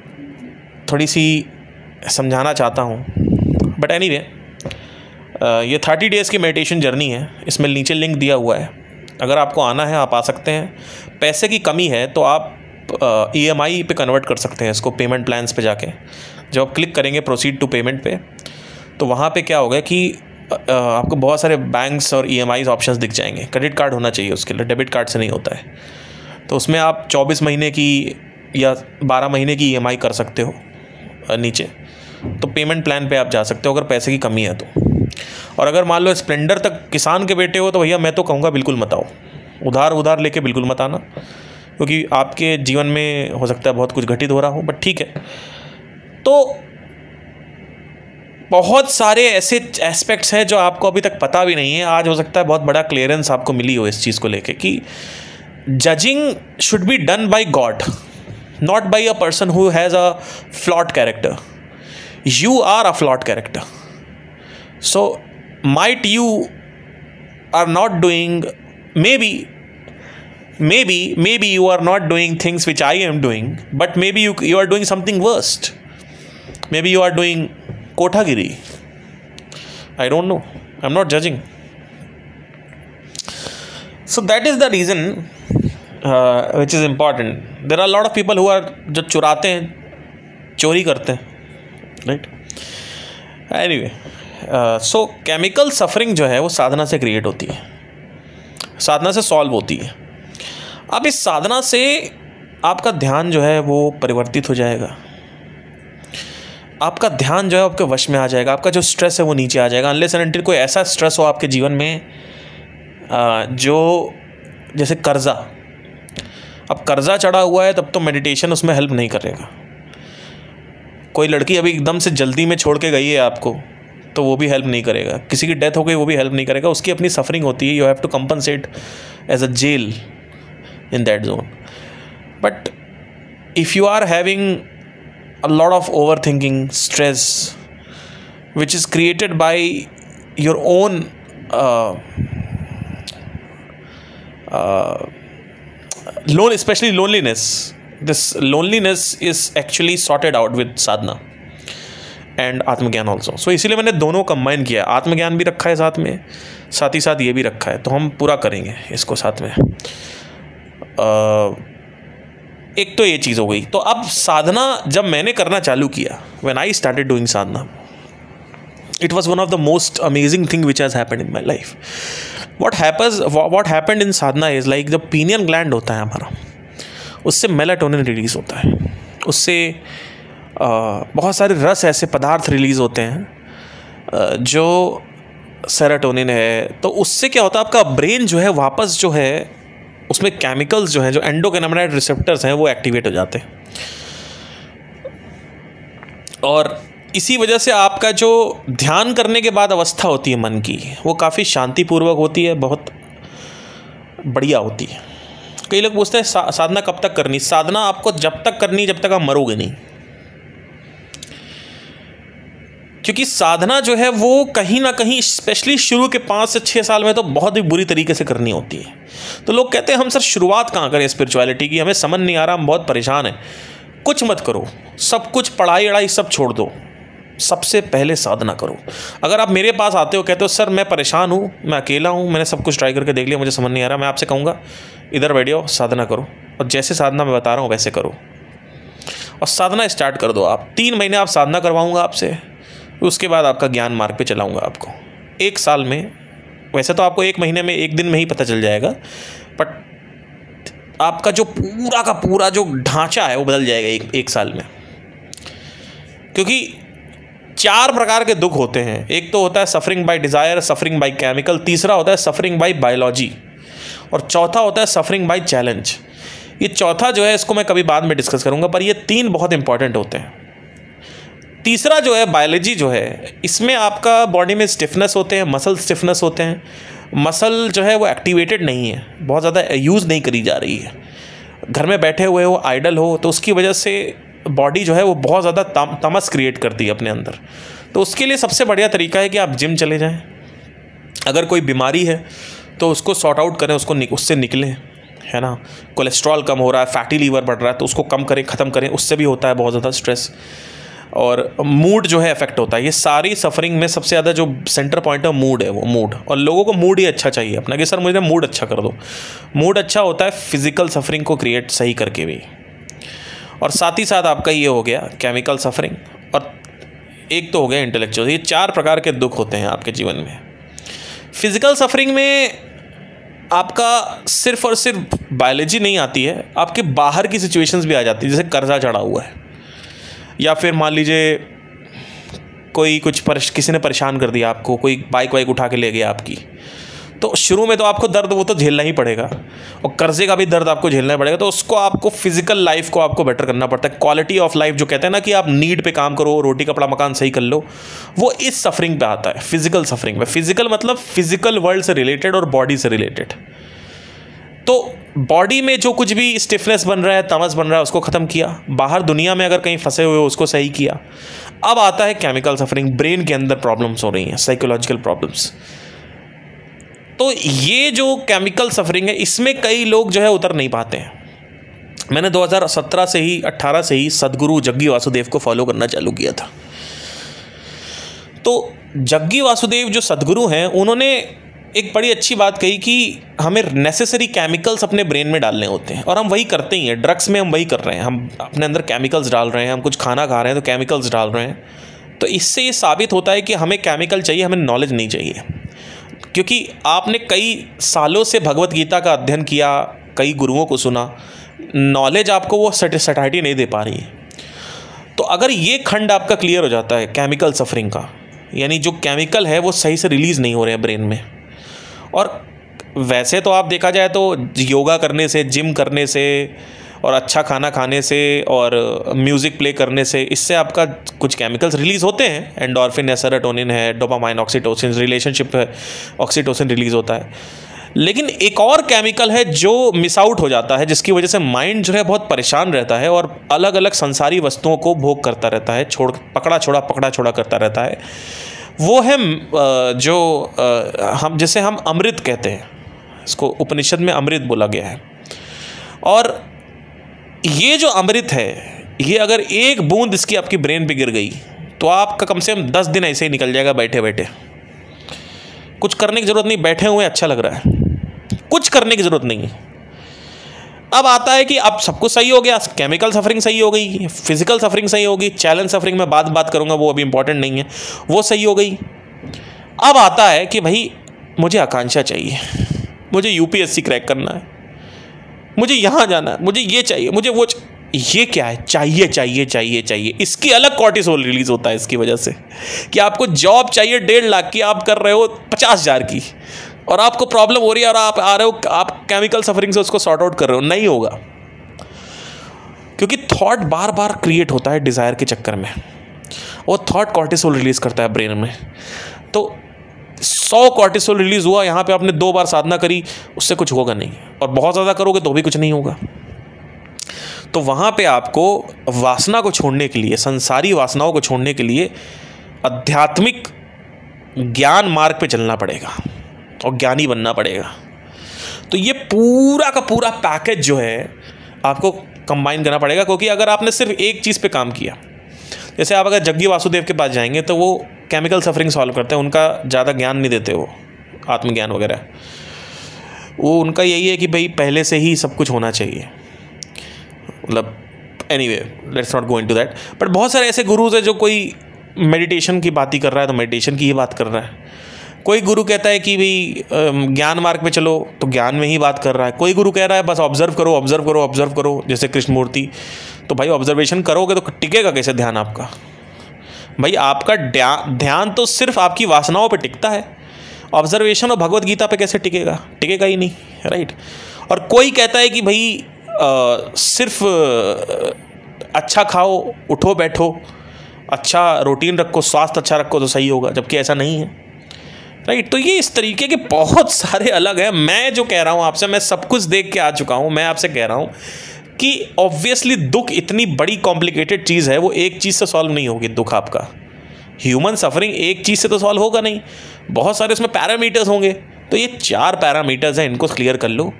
थोड़ी सी समझाना चाहता हूँ। बट एनीवे, ये 30 डेज़ की मेडिटेशन जर्नी है। इसमें नीचे लिंक दिया हुआ है, अगर आपको आना है आप आ सकते हैं। पैसे की कमी है तो आप EMI पे कन्वर्ट कर सकते हैं इसको, पेमेंट प्लान्स पे जाके। जब आप क्लिक करेंगे प्रोसीड टू पेमेंट पे, तो वहाँ पे क्या होगा कि आपको बहुत सारे बैंक्स और EMI ऑप्शंस दिख जाएंगे। क्रेडिट कार्ड होना चाहिए उसके लिए, डेबिट कार्ड से नहीं होता है। तो उसमें आप 24 महीने की या 12 महीने की EMI कर सकते हो नीचे। तो पेमेंट प्लान पे आप जा सकते हो अगर पैसे की कमी है तो। और अगर मान लो स्प्लेंडर तक किसान के बेटे हो, तो भैया मैं तो कहूँगा बिल्कुल मत आओ। उधार लेके बिल्कुल मत आना, क्योंकि आपके जीवन में हो सकता है बहुत कुछ घटित हो रहा हो। बट ठीक है, तो बहुत सारे ऐसे एस्पेक्ट्स हैं जो आपको अभी तक पता भी नहीं है। आज हो सकता है बहुत बड़ा क्लियरेंस आपको मिली हो इस चीज़ को लेके कि judging should be done by God, not by a person who has a flawed character. You are a flawed character, so might you are not doing, maybe you are not doing things which I am doing, but maybe you are doing something worst. Maybe you are doing Kothagiri. I don't know. I'm not judging. So that is the reason which is important. There are a lot of people who are जो चुराते हैं, चोरी करते हैं, right? Anyway, सो केमिकल सफरिंग जो है वो साधना से क्रिएट होती है, साधना से सॉल्व होती है। अब इस साधना से आपका ध्यान जो है वो परिवर्तित हो जाएगा, आपका ध्यान जो है आपके वश में आ जाएगा, आपका जो स्ट्रेस है वो नीचे आ जाएगा। अनलेस एंड अनटिल कोई ऐसा स्ट्रेस हो आपके जीवन में जो जैसे कर्जा, अब कर्जा चढ़ा हुआ है तब तो मेडिटेशन उसमें हेल्प नहीं करेगा। कोई लड़की अभी एकदम से जल्दी में छोड़ के गई है आपको तो वो भी हेल्प नहीं करेगा, किसी की डेथ हो गई वो भी हेल्प नहीं करेगा, उसकी अपनी सफरिंग होती है। You have to compensate as a jail in that zone. But if you are having a lot of overthinking, stress, which is created by your own especially loneliness. This loneliness is actually sorted out with sadhana and आत्मज्ञान also. So इसीलिए मैंने दोनों कंबाइन किया, आत्मज्ञान भी रखा है साथ में, साथ ही साथ ये भी रखा है, तो हम पूरा करेंगे इसको साथ में। एक तो ये चीज़ हो गई। तो अब साधना जब मैंने करना चालू किया, when I started doing Sadhana, it was one of the most amazing thing which has happened in my life. What happened in Sadhana is like जब पीनियल ग्लैंड होता है हमारा, उससे मेलाटोनिन रिलीज़ होता है, उससे बहुत सारे रस ऐसे पदार्थ रिलीज़ होते हैं जो सेरोटोनिन है। तो उससे क्या होता है, आपका ब्रेन जो है वापस जो है उसमें केमिकल्स जो हैं, जो एंडोकैनाबिनॉइड रिसेप्टर्स हैं, वो एक्टिवेट हो जाते हैं। और इसी वजह से आपका जो ध्यान करने के बाद अवस्था होती है मन की, वो काफ़ी शांतिपूर्वक होती है, बहुत बढ़िया होती है। कई लोग पूछते हैं साधना कब तक करनी। साधना आपको जब तक करनी जब तक आप मरोगे नहीं, क्योंकि साधना जो है वो कहीं ना कहीं स्पेशली शुरू के 5 से 6 साल में तो बहुत ही बुरी तरीके से करनी होती है। तो लोग कहते हैं हम सर शुरुआत कहाँ करें स्पिरिचुअलिटी की, हमें समझ नहीं आ रहा, हम बहुत परेशान हैं। कुछ मत करो, सब कुछ पढ़ाई अड़ाई सब छोड़ दो, सबसे पहले साधना करो। अगर आप मेरे पास आते हो, कहते हो सर मैं परेशान हूँ, मैं अकेला हूँ, मैंने सब कुछ ट्राई करके देख लिया, मुझे समझ नहीं आ रहा, मैं आपसे कहूँगा इधर बैठो, साधना करो, और जैसे साधना मैं बता रहा हूँ वैसे करो, और साधना स्टार्ट कर दो। आप 3 महीने आप साधना करवाऊँगा आपसे, उसके बाद आपका ज्ञान मार्ग पे चलाऊंगा आपको 1 साल में। वैसे तो आपको 1 महीने में 1 दिन में ही पता चल जाएगा, बट आपका जो पूरा का पूरा जो ढांचा है वो बदल जाएगा एक साल में। क्योंकि 4 प्रकार के दुख होते हैं। एक तो होता है suffering by desire, suffering by chemical, तीसरा होता है सफरिंग बाय बायोलॉजी, और चौथा होता है सफरिंग बाय चैलेंज। ये चौथा जो है इसको मैं कभी बाद में डिस्कस करूँगा, पर ये 3 बहुत इंपॉर्टेंट होते हैं। तीसरा जो है बायोलॉजी जो है, इसमें आपका बॉडी में स्टिफनेस होते हैं, मसल स्टिफनेस होते हैं, मसल जो है वो एक्टिवेटेड नहीं है, बहुत ज़्यादा यूज़ नहीं करी जा रही है, घर में बैठे हुए हो, आइडल हो, तो उसकी वजह से बॉडी जो है वो बहुत ज़्यादा तमस क्रिएट करती है अपने अंदर। तो उसके लिए सबसे बढ़िया तरीका है कि आप जिम चले जाएं। अगर कोई बीमारी है तो उसको सॉर्ट आउट करें, उससे निकलें, है ना। कोलेस्ट्रॉल कम हो रहा है, फैटी लीवर बढ़ रहा है, तो उसको कम करें, ख़त्म करें, उससे भी होता है बहुत ज़्यादा स्ट्रेस। और मूड जो है इफेक्ट होता है। ये सारी सफरिंग में सबसे ज़्यादा जो सेंटर पॉइंट है मूड है, वो मूड। और लोगों को मूड ही अच्छा चाहिए अपना, कि सर मुझे मूड अच्छा कर दो। मूड अच्छा होता है फिज़िकल सफरिंग को क्रिएट सही करके भी, और साथ ही साथ आपका ये हो गया केमिकल सफरिंग, और एक तो हो गया इंटेलेक्चुअल। ये 4 प्रकार के दुख होते हैं आपके जीवन में। फिज़िकल सफरिंग में आपका सिर्फ और सिर्फ बायोलॉजी नहीं आती है, आपके बाहर की सिचुएशंस भी आ जाती है। जैसे कर्जा चढ़ा हुआ है, या फिर मान लीजिए कोई किसी ने परेशान कर दिया आपको, कोई बाइक वाइक उठा के ले गया आपकी, तो शुरू में तो आपको दर्द वो तो झेलना ही पड़ेगा, और कर्जे का भी दर्द आपको झेलना पड़ेगा। तो उसको आपको फिजिकल लाइफ को आपको बेटर करना पड़ता है। क्वालिटी ऑफ लाइफ जो कहते हैं ना, कि आप नीड पे काम करो, रोटी कपड़ा मकान सही कर लो, वो इस सफरिंग पे आता है, फिजिकल सफरिंग में। फिजिकल मतलब फिजिकल वर्ल्ड से रिलेटेड और बॉडी से रिलेटेड। तो बॉडी में जो कुछ भी स्टिफनेस बन रहा है, तमस बन रहा है, उसको ख़त्म किया। बाहर दुनिया में अगर कहीं फंसे हुए हो उसको सही किया। अब आता है केमिकल सफरिंग, ब्रेन के अंदर प्रॉब्लम्स हो रही हैं, साइकोलॉजिकल प्रॉब्लम्स। तो ये जो केमिकल सफरिंग है, इसमें कई लोग जो है उतर नहीं पाते हैं। मैंने 2017 से ही 18 से ही सदगुरु जग्गी वासुदेव को फॉलो करना चालू किया था। तो जग्गी वासुदेव जो सदगुरु हैं, उन्होंने एक बड़ी अच्छी बात कही कि हमें नेसेसरी केमिकल्स अपने ब्रेन में डालने होते हैं, और हम वही करते ही हैं। ड्रग्स में हम वही कर रहे हैं, हम अपने अंदर केमिकल्स डाल रहे हैं। हम कुछ खाना खा रहे हैं तो केमिकल्स डाल रहे हैं, तो इससे ये साबित होता है कि हमें केमिकल चाहिए, हमें नॉलेज नहीं चाहिए, क्योंकि आपने कई सालों से भगवत गीता का अध्ययन किया, कई गुरुओं को सुना, नॉलेज आपको वो सैटिस्फैक्टरी नहीं दे पा रही है। तो अगर ये खंड आपका क्लियर हो जाता है केमिकल सफरिंग का, यानी जो केमिकल है वो सही से रिलीज़ नहीं हो रहे हैं ब्रेन में, और वैसे तो आप देखा जाए तो योगा करने से, जिम करने से और अच्छा खाना खाने से और म्यूज़िक प्ले करने से, इससे आपका कुछ केमिकल्स रिलीज़ होते हैं, एंडोर्फिन है, सेरोटोनिन है, डोपामाइन, ऑक्सीटोसिन, रिलेशनशिप है, ऑक्सीटोसिन रिलीज़ होता है। लेकिन एक और केमिकल है जो मिस आउट हो जाता है, जिसकी वजह से माइंड जो है बहुत परेशान रहता है और अलग अलग संसारी वस्तुओं को भोग करता रहता है, पकड़ा छोड़ा करता रहता है। वो है हम जिसे हम अमृत कहते हैं, इसको उपनिषद में अमृत बोला गया है। और ये जो अमृत है, ये अगर एक बूंद इसकी आपकी ब्रेन पे गिर गई तो आपका कम से कम 10 दिन ऐसे ही निकल जाएगा बैठे बैठे। कुछ करने की ज़रूरत नहीं, बैठे हुए अच्छा लग रहा है, कुछ करने की ज़रूरत नहीं है। अब आता है कि अब सब कुछ सही हो गया, केमिकल सफरिंग सही हो गई, फिजिकल सफरिंग सही हो गई, चैलेंज सफरिंग में बात करूँगा, वो अभी इंपॉर्टेंट नहीं है, वो सही हो गई। अब आता है कि भाई मुझे आकांक्षा चाहिए, मुझे यूपीएससी क्रैक करना है, मुझे यहाँ जाना है, मुझे ये चाहिए, मुझे वो ये क्या है, चाहिए चाहिए चाहिए चाहिए। इसकी अलग कॉर्टिसोल रिलीज होता है इसकी वजह से, कि आपको जॉब चाहिए 1.5 लाख की, आप कर रहे हो 50,000 की, और आपको प्रॉब्लम हो रही है और आप आ रहे हो, आप केमिकल सफरिंग से उसको सॉर्ट आउट कर रहे हो। नहीं होगा, क्योंकि थॉट बार बार क्रिएट होता है डिज़ायर के चक्कर में, और थॉट कॉर्टिसोल रिलीज करता है ब्रेन में। तो 100 कॉर्टिसोल रिलीज हुआ, यहाँ पे आपने 2 बार साधना करी, उससे कुछ होगा नहीं, और बहुत ज़्यादा करोगे तो भी कुछ नहीं होगा। तो वहाँ पे आपको वासना को छोड़ने के लिए, संसारी वासनाओं को छोड़ने के लिए आध्यात्मिक ज्ञान मार्ग पे चलना पड़ेगा और ज्ञानी बनना पड़ेगा। तो ये पूरा का पूरा पैकेज जो है आपको कंबाइन करना पड़ेगा, क्योंकि अगर आपने सिर्फ एक चीज़ पे काम किया, जैसे आप अगर जग्गी वासुदेव के पास जाएंगे तो वो केमिकल सफरिंग सॉल्व करते हैं, उनका ज़्यादा ज्ञान नहीं देते, वो आत्मज्ञान वगैरह, वो उनका यही है कि भाई पहले से ही सब कुछ होना चाहिए, मतलब anyway let's not go into that. But बहुत सारे ऐसे गुरुज हैं जो कोई मेडिटेशन की बात ही कर रहा है तो मेडिटेशन की ही बात कर रहा है, कोई गुरु कहता है कि भाई ज्ञान मार्ग पे चलो तो ज्ञान में ही बात कर रहा है, कोई गुरु कह रहा है बस ऑब्जर्व करो ऑब्जर्व करो ऑब्जर्व करो, जैसे कृष्णमूर्ति। तो भाई ऑब्जर्वेशन करोगे तो टिकेगा कैसे ध्यान आपका? भाई आपका ध्यान तो सिर्फ आपकी वासनाओं पे टिकता है, ऑब्जर्वेशन और भगवत गीता पे कैसे टिकेगा? टिकेगा ही नहीं, राइट। और कोई कहता है कि भाई सिर्फ अच्छा खाओ, उठो बैठो, अच्छा रूटीन रखो, स्वास्थ्य अच्छा रखो तो सही होगा, जबकि ऐसा नहीं है, राइट। तो ये इस तरीके के बहुत सारे अलग हैं। मैं जो कह रहा हूँ आपसे, मैं सब कुछ देख के आ चुका हूँ, मैं आपसे कह रहा हूँ कि ऑब्वियसली दुख इतनी बड़ी कॉम्प्लिकेटेड चीज़ है, वो एक चीज़ से सॉल्व नहीं होगी। दुख आपका, ह्यूमन सफरिंग एक चीज़ से तो सॉल्व होगा नहीं, बहुत सारे इसमें पैरामीटर्स होंगे। तो ये 4 पैरामीटर्स हैं, इनको क्लियर कर लो।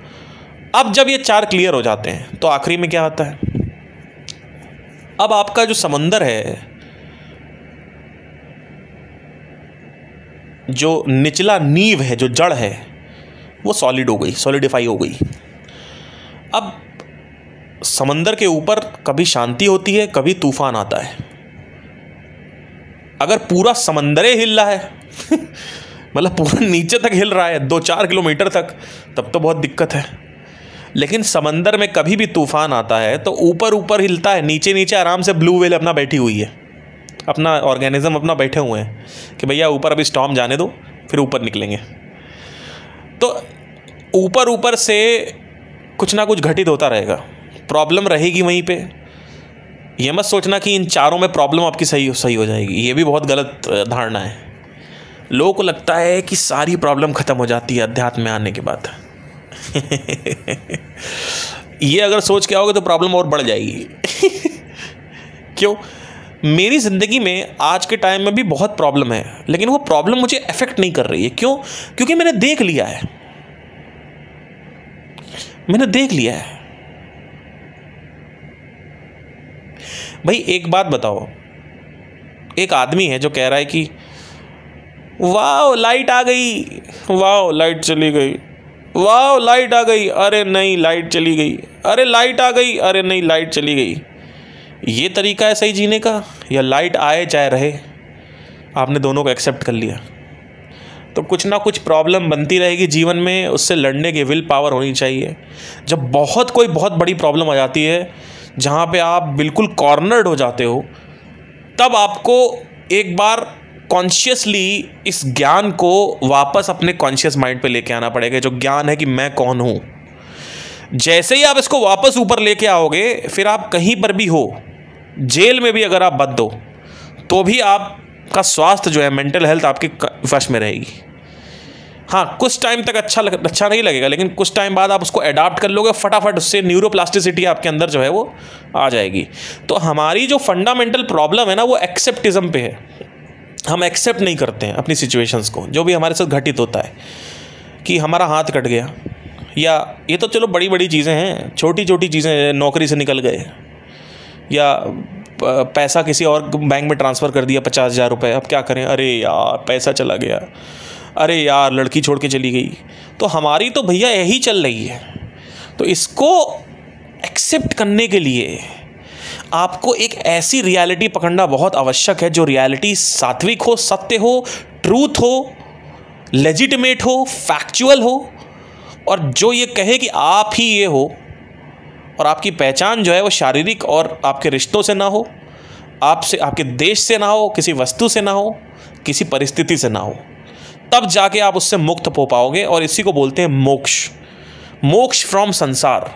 अब जब ये 4 क्लियर हो जाते हैं तो आखिरी में क्या आता है? अब आपका जो समंदर है, जो निचला नींव है, जो जड़ है, वो सॉलिड हो गई, सॉलिडिफाई हो गई। अब समंदर के ऊपर कभी शांति होती है, कभी तूफान आता है। अगर पूरा समंदर हिल रहा है मतलब पूरा नीचे तक हिल रहा है 2-4 किलोमीटर तक, तब तो बहुत दिक्कत है। लेकिन समंदर में कभी भी तूफान आता है तो ऊपर ऊपर हिलता है, नीचे नीचे आराम से ब्लू व्हेल अपना बैठी हुई है, अपना ऑर्गेनिज्म अपना बैठे हुए हैं कि भैया ऊपर अभी स्टॉर्म जाने दो, फिर ऊपर निकलेंगे। तो ऊपर ऊपर से कुछ ना कुछ घटित होता रहेगा, प्रॉब्लम रहेगी वहीं पे। ये मत सोचना कि इन 4 में प्रॉब्लम आपकी सही हो जाएगी, ये भी बहुत गलत धारणा है। लोगों को लगता है कि सारी प्रॉब्लम ख़त्म हो जाती है अध्यात्म में आने के बाद ये अगर सोच के आओगे तो प्रॉब्लम और बढ़ जाएगी क्यों? मेरी ज़िंदगी में आज के टाइम में भी बहुत प्रॉब्लम है, लेकिन वो प्रॉब्लम मुझे अफेक्ट नहीं कर रही है। क्यों? क्योंकि मैंने देख लिया है, मैंने देख लिया है। भाई एक बात बताओ, एक आदमी है जो कह रहा है कि वाह लाइट आ गई, वाह लाइट चली गई, वाह लाइट आ गई, अरे नहीं लाइट चली गई, अरे लाइट आ गई, अरे नहीं लाइट चली गई। ये तरीका है सही जीने का? या लाइट आए चाहे रहे? आपने दोनों को एक्सेप्ट कर लिया, तो कुछ ना कुछ प्रॉब्लम बनती रहेगी जीवन में, उससे लड़ने की विल पावर होनी चाहिए। जब कोई बहुत बड़ी प्रॉब्लम आ जाती है जहाँ पे आप बिल्कुल कॉर्नर्ड हो जाते हो, तब आपको एक बार कॉन्शियसली इस ज्ञान को वापस अपने कॉन्शियस माइंड पे लेके आना पड़ेगा, जो ज्ञान है कि मैं कौन हूँ। जैसे ही आप इसको वापस ऊपर लेके आओगे, फिर आप कहीं पर भी हो, जेल में भी अगर आप बंद हो, तो भी आपका स्वास्थ्य जो है, मेंटल हेल्थ आपके वश में रहेगी। हाँ, कुछ टाइम तक अच्छा नहीं लगेगा, लेकिन कुछ टाइम बाद आप उसको अडाप्ट कर लोगे, फटाफट उससे न्यूरोप्लास्टिसिटी आपके अंदर जो है वो आ जाएगी। तो हमारी जो फंडामेंटल प्रॉब्लम है ना, वो एक्सेप्टिज्म पे है। हम एक्सेप्ट नहीं करते हैं अपनी सिचुएशंस को, जो भी हमारे साथ घटित होता है, कि हमारा हाथ कट गया, या ये तो चलो बड़ी बड़ी चीज़ें हैं, छोटी छोटी चीज़ें, नौकरी से निकल गए, या पैसा किसी और बैंक में ट्रांसफ़र कर दिया 50,000 रुपये, अब क्या करें, अरे यार पैसा चला गया, अरे यार लड़की छोड़ के चली गई। तो हमारी तो भैया यही चल रही है। तो इसको एक्सेप्ट करने के लिए आपको एक ऐसी रियलिटी पकड़ना बहुत आवश्यक है, जो रियलिटी सात्विक हो, सत्य हो, ट्रूथ हो, लेजिटिमेट हो, फैक्चुअल हो, और जो ये कहे कि आप ही ये हो, और आपकी पहचान जो है वो शारीरिक और आपके रिश्तों से ना हो, आपसे, आपके देश से ना हो, किसी वस्तु से ना हो, किसी परिस्थिति से ना हो। तब जाके आप उससे मुक्त हो पाओगे, और इसी को बोलते हैं मोक्ष। मोक्ष फ्रॉम संसार।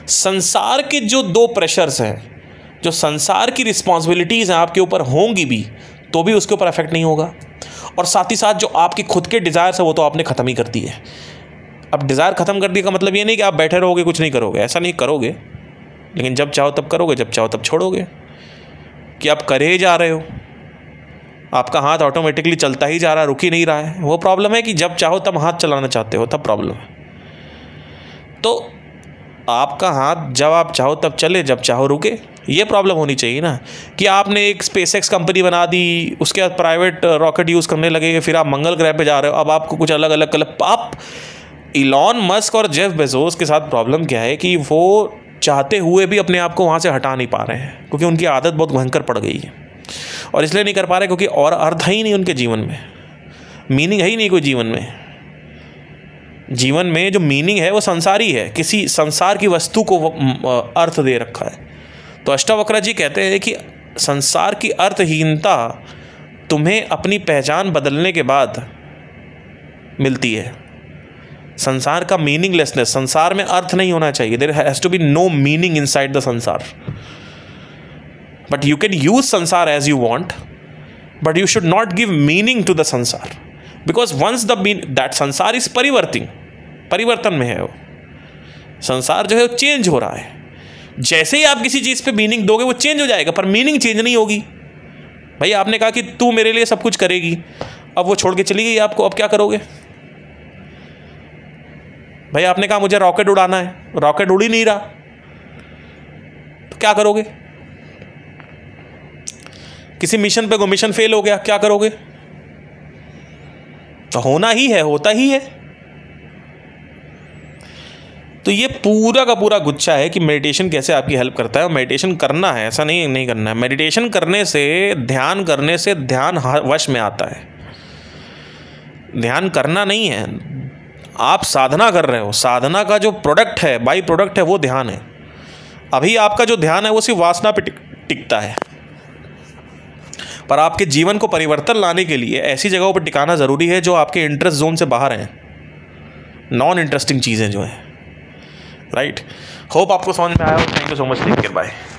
संसार के जो 2 प्रेशर्स हैं, जो संसार की रिस्पॉन्सिबिलिटीज़ हैं आपके ऊपर होंगी भी, तो भी उसके ऊपर इफेक्ट नहीं होगा। और साथ ही साथ जो आपके खुद के डिज़ायर्स है, वो तो आपने ख़त्म ही कर दी है। अब डिज़ायर ख़त्म कर दिया का मतलब ये नहीं कि आप बैठे रहोगे, कुछ नहीं करोगे, ऐसा नहीं करोगे, लेकिन जब चाहो तब करोगे, जब चाहो तब छोड़ोगे। कि आप करे ही जा रहे हो, आपका हाथ ऑटोमेटिकली चलता ही जा रहा है, रुक ही नहीं रहा है। वो प्रॉब्लम है कि जब चाहो तब हाथ चलाना चाहते हो, तब प्रॉब्लम है। तो आपका हाथ जब आप चाहो तब चले, जब चाहो रुके, ये प्रॉब्लम होनी चाहिए ना। कि आपने एक स्पेसएक्स कंपनी बना दी, उसके बाद प्राइवेट रॉकेट यूज़ करने लगे, फिर आप मंगल ग्रह पे जा रहे हो, अब आपको कुछ अलग अलग आप इलॉन मस्क और जेफ बेजोस के साथ प्रॉब्लम क्या है कि वो चाहते हुए भी अपने आप को वहाँ से हटा नहीं पा रहे हैं, क्योंकि उनकी आदत बहुत भयंकर पड़ गई है। और इसलिए नहीं कर पा रहे क्योंकि और अर्थ है ही नहीं उनके जीवन में, मीनिंग है ही नहीं कोई जीवन में। जीवन में जो मीनिंग है वो संसारी है, किसी संसार की वस्तु को अर्थ दे रखा है। तो अष्टावक्र जी कहते हैं कि संसार की अर्थहीनता तुम्हें अपनी पहचान बदलने के बाद मिलती है। संसार का मीनिंगलेसनेस, संसार में अर्थ नहीं होना चाहिए। There has to be no meaning inside the sansar, but you can use sansar as you want, but you should not give meaning to the sansar, because once that sansar is परिवर्तन में है। वो संसार जो है वो चेंज हो रहा है। जैसे ही आप किसी चीज़ पे मीनिंग दोगे वो चेंज हो जाएगा, पर मीनिंग चेंज नहीं होगी। भाई आपने कहा कि तू मेरे लिए सब कुछ करेगी, अब वो छोड़ के चली गई आपको, अब क्या करोगे? भाई आपने कहा मुझे रॉकेट उड़ाना है, रॉकेट उड़ ही नहीं रहा, तो क्या करोगे? किसी मिशन पे मिशन फेल हो गया, क्या करोगे? तो होना ही है, होता ही है। तो ये पूरा का पूरा गुच्छा है कि मेडिटेशन कैसे आपकी हेल्प करता है। और मेडिटेशन करना है, ऐसा नहीं करना है। मेडिटेशन करने से, ध्यान करने से ध्यान वश में आता है। ध्यान करना नहीं है, आप साधना कर रहे हो। साधना का जो प्रोडक्ट है, बाई प्रोडक्ट है, वो ध्यान है। अभी आपका जो ध्यान है वो सिर्फ वासना पे टिकता है, पर आपके जीवन को परिवर्तन लाने के लिए ऐसी जगहों पर टिकाना ज़रूरी है जो आपके इंटरेस्ट जोन से बाहर हैं, नॉन इंटरेस्टिंग चीज़ें जो हैं। राइट, होप आपको समझ में आया हो। Thank you so much, take care, bye.